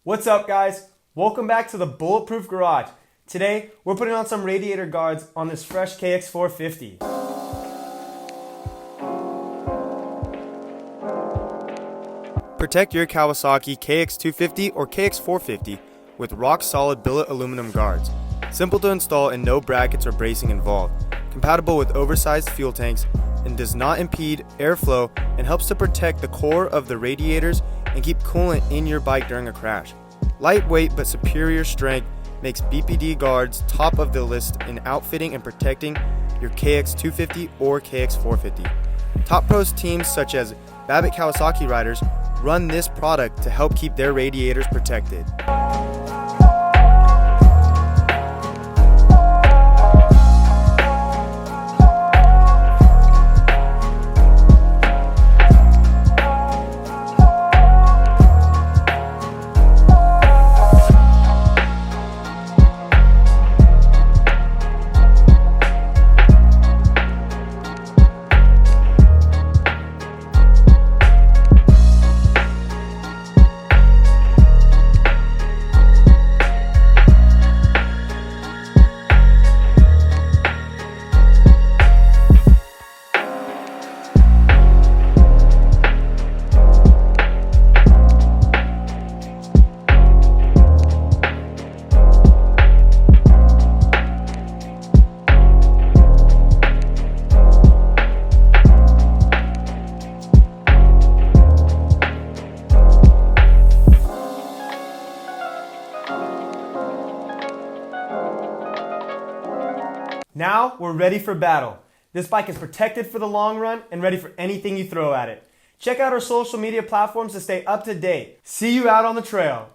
What's up, guys? Welcome back to the Bulletproof Garage. Today, we're putting on some radiator guards on this fresh KX450. Protect your Kawasaki KX250 or KX450 with rock-solid billet aluminum guards. Simple to install and no brackets or bracing involved. Compatible with oversized fuel tanks and does not impede airflow and helps to protect the core of the radiators and keep coolant in your bike during a crash. Lightweight but superior strength makes BPD guards top of the list in outfitting and protecting your KX250 or KX450. Top pros teams such as Babbitt Kawasaki riders run this product to help keep their radiators protected. Now we're ready for battle. This bike is protected for the long run and ready for anything you throw at it. Check out our social media platforms to stay up to date. See you out on the trail.